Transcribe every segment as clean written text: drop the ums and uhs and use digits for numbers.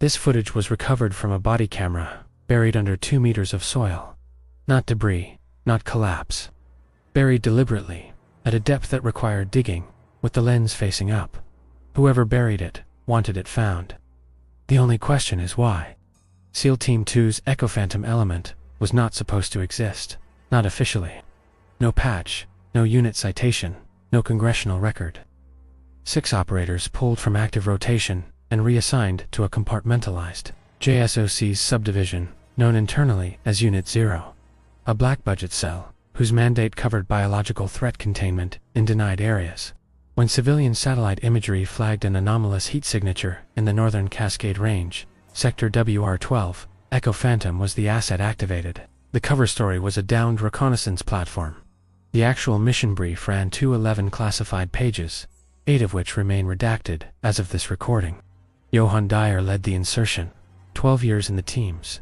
This footage was recovered from a body camera, buried under 2 meters of soil. Not debris, not collapse. Buried deliberately, at a depth that required digging, with the lens facing up. Whoever buried it wanted it found. The only question is why. SEAL Team 2's Echo Phantom element was not supposed to exist, not officially. No patch, no unit citation, no congressional record. 6 operators pulled from active rotation and reassigned to a compartmentalized JSOC subdivision known internally as Unit 0, a black budget cell whose mandate covered biological threat containment in denied areas. When civilian satellite imagery flagged an anomalous heat signature in the northern Cascade Range, Sector WR-12, Echo Phantom was the asset activated. The cover story was a downed reconnaissance platform. The actual mission brief ran 211 classified pages, 8 of which remain redacted as of this recording. Johann Dyer led the insertion, 12 years in the teams,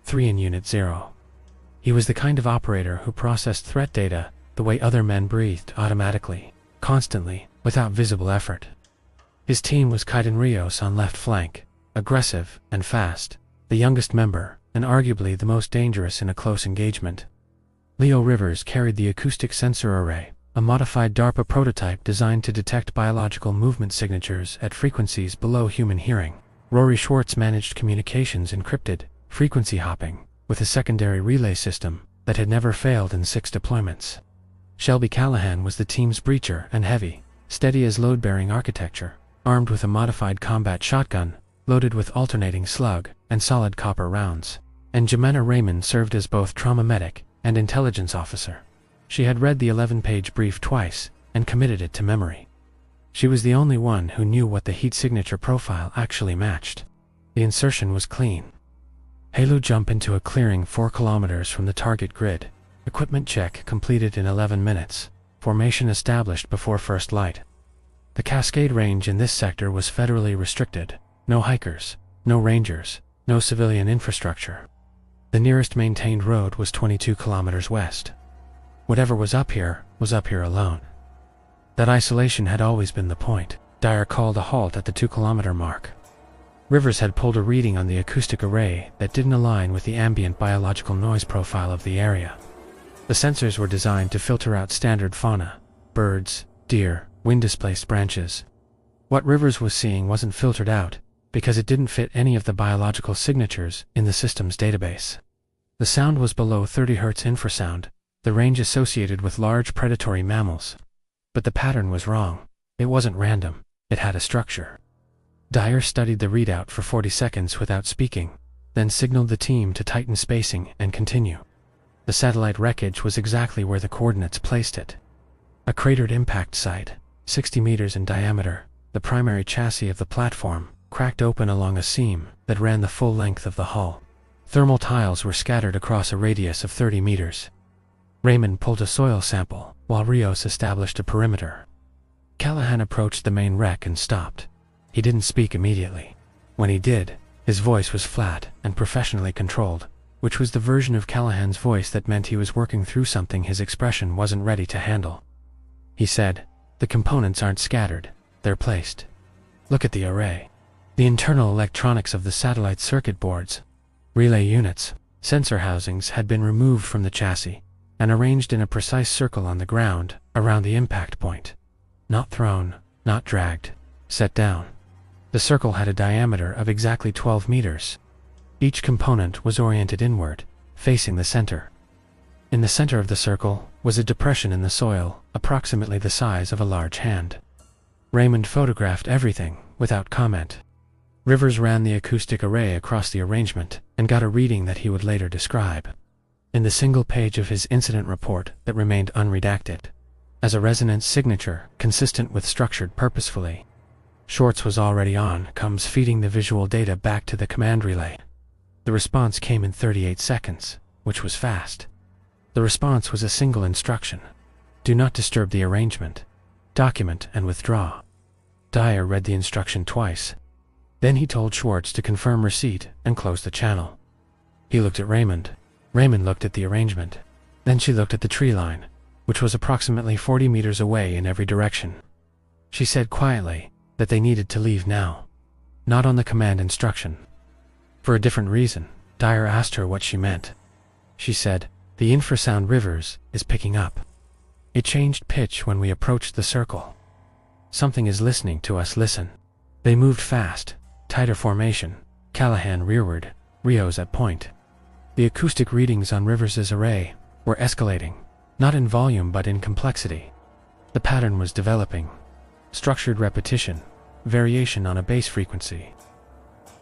3 in Unit 0. He was the kind of operator who processed threat data the way other men breathed automatically, constantly, without visible effort. His team was Kaiden Rios on left flank, aggressive and fast, the youngest member, and arguably the most dangerous in a close engagement. Leo Rivers carried the acoustic sensor array, a modified DARPA prototype designed to detect biological movement signatures at frequencies below human hearing. Rory Schwartz managed communications encrypted, frequency hopping, with a secondary relay system that had never failed in 6 deployments. Shelby Callahan was the team's breacher and heavy, steady as load-bearing architecture, armed with a modified combat shotgun, loaded with alternating slug and solid copper rounds. And Jimena Raymond served as both trauma medic and intelligence officer. She had read the 11-page brief twice and committed it to memory. She was the only one who knew what the heat signature profile actually matched. The insertion was clean. Halo jump into a clearing 4 kilometers from the target grid. Equipment check completed in 11 minutes. Formation established before first light. The Cascade Range in this sector was federally restricted. No hikers, no rangers, no civilian infrastructure. The nearest maintained road was 22 kilometers west. Whatever was up here alone. That isolation had always been the point. Dyer called a halt at the 2-kilometer mark. Rivers had pulled a reading on the acoustic array that didn't align with the ambient biological noise profile of the area. The sensors were designed to filter out standard fauna, birds, deer, wind-displaced branches. What Rivers was seeing wasn't filtered out, because it didn't fit any of the biological signatures in the system's database. The sound was below 30 Hz infrasound, the range associated with large predatory mammals. But the pattern was wrong. It wasn't random, it had a structure. Dyer studied the readout for 40 seconds without speaking, then signaled the team to tighten spacing and continue. The satellite wreckage was exactly where the coordinates placed it. A cratered impact site, 60 meters in diameter, the primary chassis of the platform, cracked open along a seam that ran the full length of the hull. Thermal tiles were scattered across a radius of 30 meters. Raymond pulled a soil sample, while Rios established a perimeter. Callahan approached the main wreck and stopped. He didn't speak immediately. When he did, his voice was flat and professionally controlled, which was the version of Callahan's voice that meant he was working through something his expression wasn't ready to handle. He said, "The components aren't scattered, they're placed. Look at the array. The internal electronics of the satellite circuit boards, relay units, sensor housings had been removed from the chassis and arranged in a precise circle on the ground around the impact point. Not thrown, not dragged, set down. The circle had a diameter of exactly 12 meters. Each component was oriented inward, facing the center. In the center of the circle was a depression in the soil, approximately the size of a large hand." Raymond photographed everything without comment. Rivers ran the acoustic array across the arrangement and got a reading that he would later describe. In the single page of his incident report that remained unredacted, as a resonance signature consistent with structured purposefully. Schwartz was already on comms feeding the visual data back to the command relay. The response came in 38 seconds, which was fast. The response was a single instruction. Do not disturb the arrangement. Document and withdraw. Dyer read the instruction twice. Then he told Schwartz to confirm receipt and close the channel. He looked at Raymond. Raymond looked at the arrangement. Then she looked at the tree line, which was approximately 40 meters away in every direction. She said quietly that they needed to leave now. Not on the command instruction, For a different reason, Dyer asked her what she meant. She said, "The infrasound rivers is picking up. It changed pitch when we approached the circle. Something is listening to us listen." They moved fast, tighter formation, Callahan rearward, Rios at point. The acoustic readings on Rivers' array were escalating, not in volume but in complexity. The pattern was developing. Structured repetition, variation on a base frequency.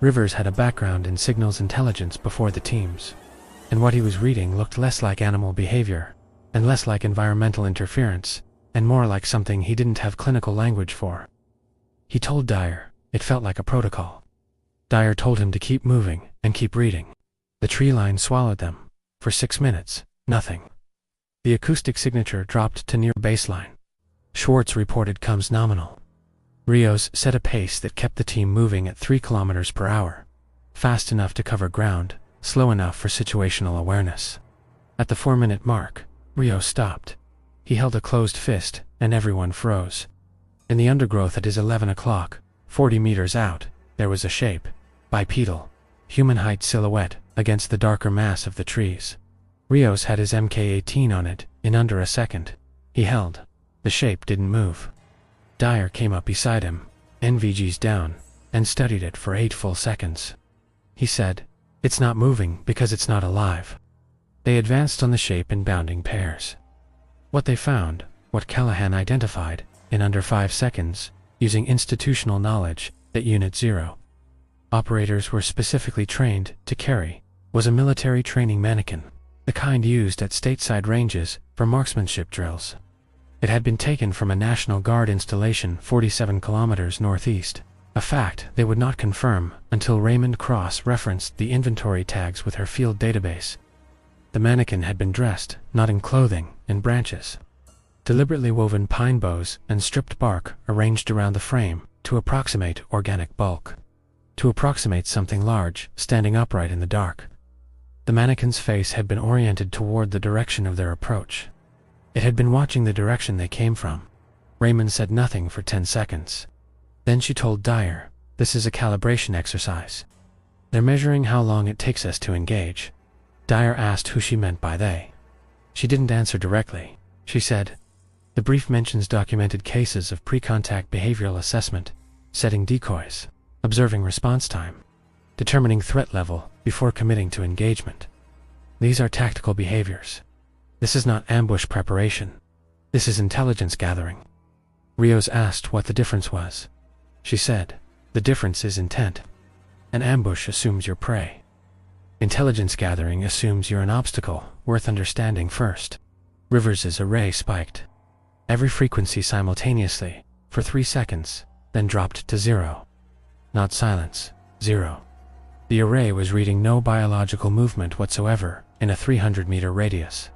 Rivers had a background in signals intelligence before the teams, and what he was reading looked less like animal behavior, and less like environmental interference, and more like something he didn't have clinical language for. He told Dyer, it felt like a protocol. Dyer told him to keep moving and keep reading. The tree line swallowed them. For 6 minutes, nothing. The acoustic signature dropped to near baseline. Schwartz reported comes nominal. Rios set a pace that kept the team moving at 3 kilometers per hour. Fast enough to cover ground, slow enough for situational awareness. At the 4-minute mark, Rios stopped. He held a closed fist, and everyone froze. In the undergrowth at his 11 o'clock, 40 meters out, there was a shape, bipedal, human-height silhouette against the darker mass of the trees. Rios had his MK-18 on it in under a second. He held. The shape didn't move. Dyer came up beside him, NVGs down, and studied it for 8 full seconds. He said, "It's not moving because it's not alive." They advanced on the shape in bounding pairs. What they found, what Callahan identified, in under 5 seconds, using institutional knowledge, that Unit 0. Operators were specifically trained to carry, was a military training mannequin, the kind used at stateside ranges for marksmanship drills. It had been taken from a National Guard installation 47 kilometers northeast, a fact they would not confirm until Raymond Cross referenced the inventory tags with her field database. The mannequin had been dressed, not in clothing, in branches. Deliberately woven pine boughs and stripped bark arranged around the frame to approximate organic bulk. To approximate something large, standing upright in the dark. The mannequin's face had been oriented toward the direction of their approach. It had been watching the direction they came from. Raymond said nothing for 10 seconds. Then she told Dyer, "This is a calibration exercise. They're measuring how long it takes us to engage." Dyer asked who she meant by they. She didn't answer directly. She said, "The brief mentions documented cases of pre-contact behavioral assessment, setting decoys, observing response time, determining threat level before committing to engagement. These are tactical behaviors. This is not ambush preparation. This is intelligence gathering." Rios asked what the difference was. She said, "The difference is intent. An ambush assumes you're prey. Intelligence gathering assumes you're an obstacle worth understanding first." Rivers' array spiked. Every frequency simultaneously, for 3 seconds, then dropped to 0. Not silence, 0. The array was reading no biological movement whatsoever in a 300-meter radius.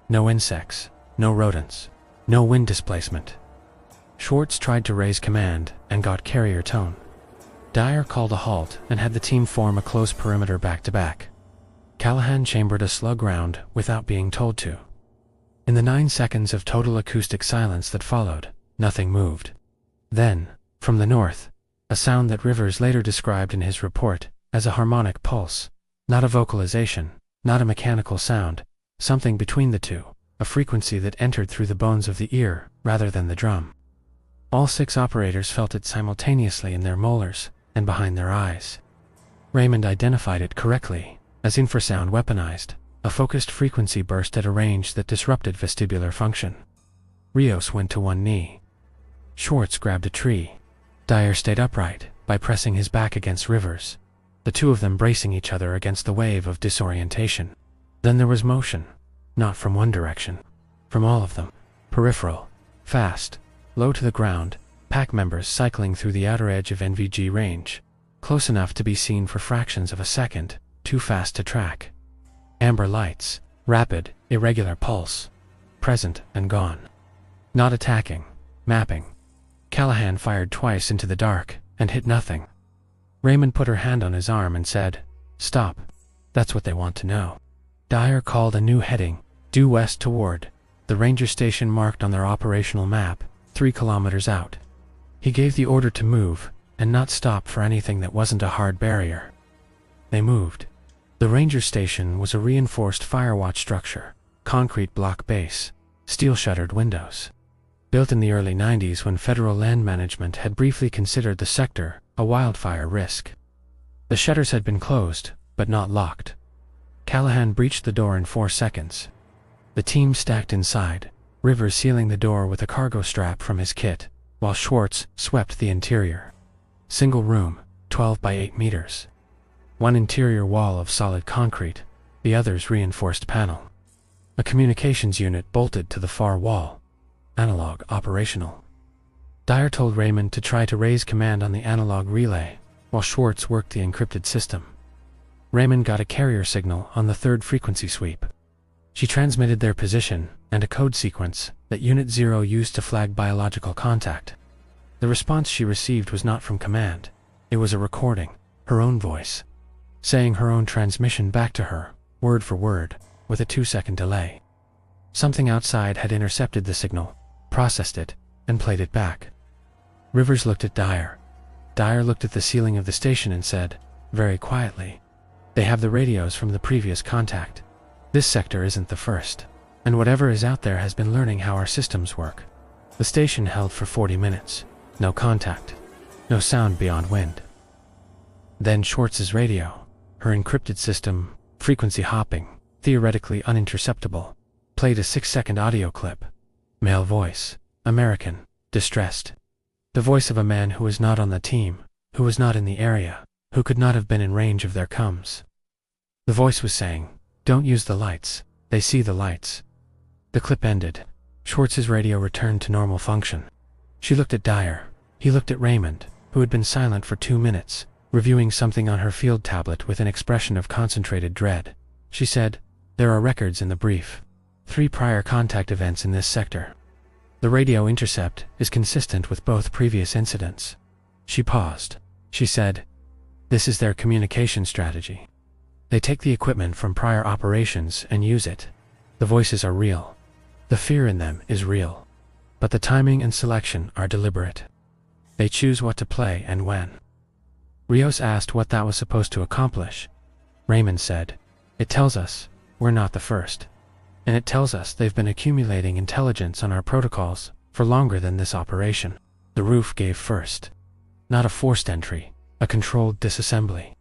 No insects, no rodents, no wind displacement. Schwartz tried to raise command and got carrier tone. Dyer called a halt and had the team form a close perimeter back-to-back. Callahan chambered a slug round without being told to. In the 9 seconds of total acoustic silence that followed, nothing moved. Then, from the north, a sound that Rivers later described in his report as a harmonic pulse, not a vocalization, not a mechanical sound, something between the two, a frequency that entered through the bones of the ear rather than the drum. All 6 operators felt it simultaneously in their molars and behind their eyes. Raymond identified it correctly as infrasound weaponized, a focused frequency burst at a range that disrupted vestibular function. Rios went to one knee. Schwartz grabbed a tree. Dyer stayed upright by pressing his back against Rivers, the two of them bracing each other against the wave of disorientation. Then there was motion, not from one direction, from all of them, peripheral, fast, low to the ground, pack members cycling through the outer edge of NVG range, close enough to be seen for fractions of a second, too fast to track. Amber lights, rapid, irregular pulse, present and gone. Not attacking, mapping. Callahan fired twice into the dark and hit nothing. Raymond put her hand on his arm and said, "Stop. That's what they want to know." Dyer called a new heading, due west toward the ranger station marked on their operational map, 3 kilometers out. He gave the order to move and not stop for anything that wasn't a hard barrier. They moved. The ranger station was a reinforced firewatch structure, concrete block base, steel-shuttered windows. Built in the early 90s when federal land management had briefly considered the sector a wildfire risk. The shutters had been closed, but not locked. Callahan breached the door in 4 seconds. The team stacked inside, Rivers sealing the door with a cargo strap from his kit, while Schwartz swept the interior. Single room, 12 by 8 meters. One interior wall of solid concrete, the other's reinforced panel. A communications unit bolted to the far wall. Analog operational. Dyer told Raymond to try to raise command on the analog relay, while Schwartz worked the encrypted system. Raymond got a carrier signal on the 3rd frequency sweep. She transmitted their position and a code sequence that Unit 0 used to flag biological contact. The response she received was not from command. It was a recording, her own voice, saying her own transmission back to her, word for word, with a 2-second delay. Something outside had intercepted the signal, processed it, and played it back. Rivers looked at Dyer. Dyer looked at the ceiling of the station and said, very quietly, "They have the radios from the previous contact. This sector isn't the first, and whatever is out there has been learning how our systems work." The station held for 40 minutes. No contact. No sound beyond wind. Then Schwartz's radio, her encrypted system, frequency hopping, theoretically uninterceptable, played a 6-second audio clip. Male voice, American, distressed. The voice of a man who was not on the team, who was not in the area, who could not have been in range of their comms. The voice was saying, "Don't use the lights, they see the lights." The clip ended. Schwartz's radio returned to normal function. She looked at Dyer. He looked at Raymond, who had been silent for 2 minutes, reviewing something on her field tablet with an expression of concentrated dread. She said, "There are records in the brief. 3 prior contact events in this sector. The radio intercept is consistent with both previous incidents." She paused. She said, "This is their communication strategy. They take the equipment from prior operations and use it. The voices are real. The fear in them is real. But the timing and selection are deliberate. They choose what to play and when." Rios asked what that was supposed to accomplish. Raymond said, "It tells us we're not the first. And it tells us they've been accumulating intelligence on our protocols for longer than this operation." The roof gave first. Not a forced entry, a controlled disassembly.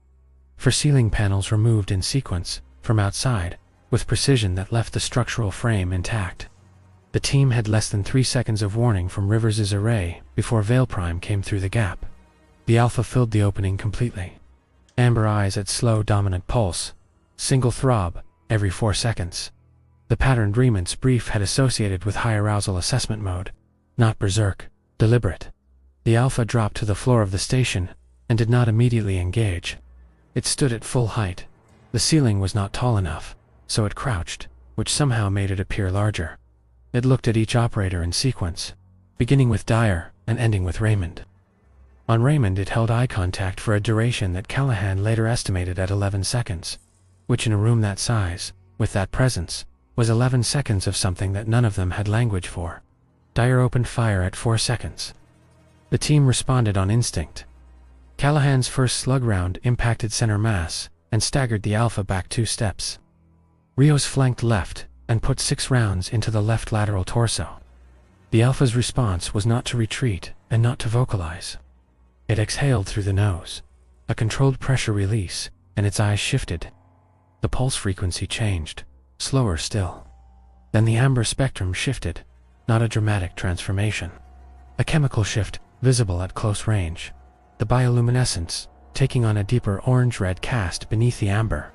For ceiling panels removed in sequence, from outside, with precision that left the structural frame intact. The team had less than 3 seconds of warning from Rivers's array before Veil Prime came through the gap. The Alpha filled the opening completely. Amber eyes at slow dominant pulse. Single throb, every 4 seconds. The patterned Reman's brief had associated with high arousal assessment mode, not berserk, deliberate. The Alpha dropped to the floor of the station and did not immediately engage. It stood at full height. The ceiling was not tall enough, so it crouched, which somehow made it appear larger. It looked at each operator in sequence, beginning with Dyer and ending with Raymond. On Raymond it held eye contact for a duration that Callahan later estimated at 11 seconds, which in a room that size, with that presence, was 11 seconds of something that none of them had language for. Dyer opened fire at 4 seconds. The team responded on instinct. Callahan's first slug round impacted center mass and staggered the Alpha back 2 steps. Rios flanked left and put 6 rounds into the left lateral torso. The Alpha's response was not to retreat and not to vocalize. It exhaled through the nose, a controlled pressure release, and its eyes shifted. The pulse frequency changed, slower still. Then the amber spectrum shifted, not a dramatic transformation. A chemical shift, visible at close range. The bioluminescence, taking on a deeper orange-red cast beneath the amber.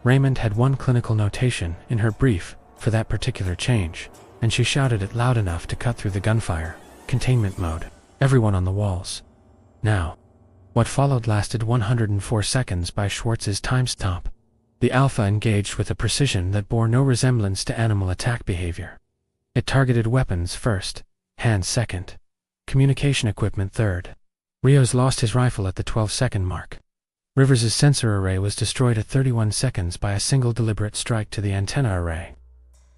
Raymond had one clinical notation in her brief for that particular change, and she shouted it loud enough to cut through the gunfire. Containment mode. Everyone on the walls. Now. What followed lasted 104 seconds by Schwartz's timestamp. The Alpha engaged with a precision that bore no resemblance to animal attack behavior. It targeted weapons first, hands second, communication equipment third. Rios lost his rifle at the 12-second mark. Rivers's sensor array was destroyed at 31 seconds by a single deliberate strike to the antenna array.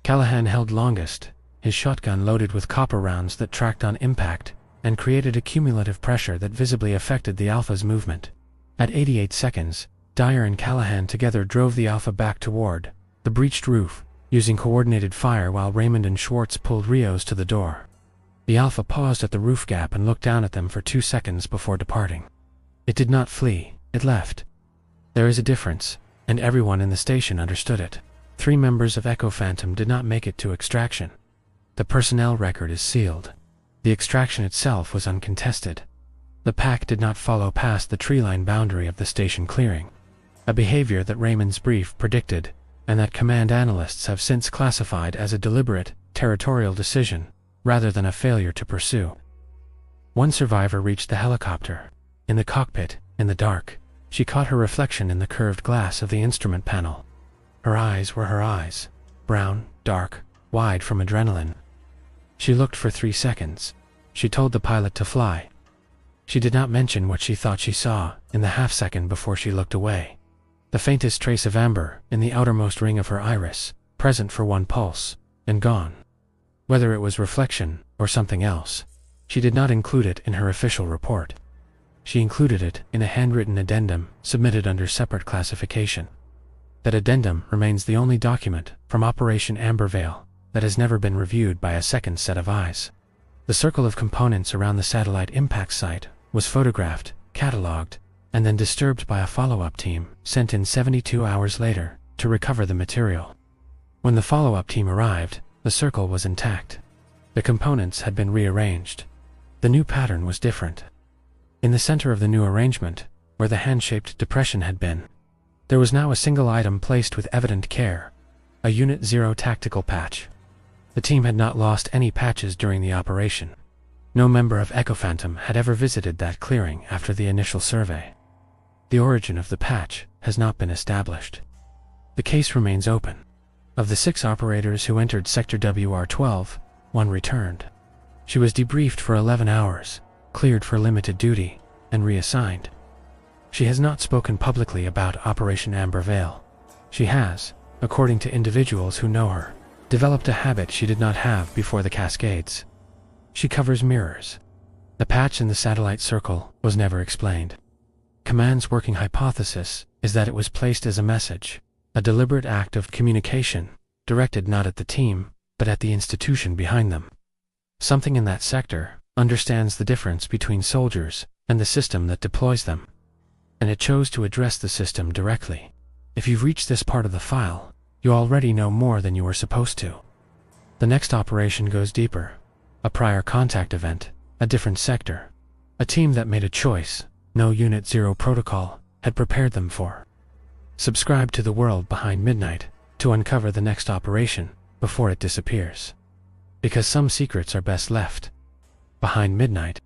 Callahan held longest, his shotgun loaded with copper rounds that tracked on impact and created a cumulative pressure that visibly affected the Alpha's movement. At 88 seconds, Dyer and Callahan together drove the Alpha back toward the breached roof, using coordinated fire while Raymond and Schwartz pulled Rios to the door. The Alpha paused at the roof gap and looked down at them for 2 seconds before departing. It did not flee, it left. There is a difference, and everyone in the station understood it. 3 members of Echo Phantom did not make it to extraction. The personnel record is sealed. The extraction itself was uncontested. The pack did not follow past the tree-line boundary of the station clearing, a behavior that Raymond's brief predicted, and that command analysts have since classified as a deliberate, territorial decision, rather than a failure to pursue. One survivor reached the helicopter. In the cockpit, in the dark, she caught her reflection in the curved glass of the instrument panel. Her eyes were her eyes, brown, dark, wide from adrenaline. She looked for 3 seconds. She told the pilot to fly. She did not mention what she thought she saw in the half-second before she looked away. The faintest trace of amber in the outermost ring of her iris, present for 1 pulse, and gone. Whether it was reflection or something else, she did not include it in her official report. She included it in a handwritten addendum submitted under separate classification. That addendum remains the only document from Operation Ambervale that has never been reviewed by a second set of eyes. The circle of components around the satellite impact site was photographed, catalogued, and then disturbed by a follow-up team sent in 72 hours later to recover the material. When the follow-up team arrived, the circle was intact. The components had been rearranged. The new pattern was different. In the center of the new arrangement, where the hand-shaped depression had been, there was now a single item placed with evident care, a Unit 0 tactical patch. The team had not lost any patches during the operation. No member of Echo Phantom had ever visited that clearing after the initial survey. The origin of the patch has not been established. The case remains open. Of the 6 operators who entered Sector WR-12, 1 returned. She was debriefed for 11 hours, cleared for limited duty, and reassigned. She has not spoken publicly about Operation Ambervale. She has, according to individuals who know her, developed a habit she did not have before the Cascades. She covers mirrors. The patch in the satellite circle was never explained. Command's working hypothesis is that it was placed as a message, a deliberate act of communication, directed not at the team, but at the institution behind them. Something in that sector understands the difference between soldiers and the system that deploys them, and it chose to address the system directly. If you've reached this part of the file, you already know more than you were supposed to. The next operation goes deeper. A prior contact event, a different sector. A team that made a choice no Unit 0 protocol had prepared them for. Subscribe to The World Behind Midnight to uncover the next operation before it disappears. Because some secrets are best left behind midnight.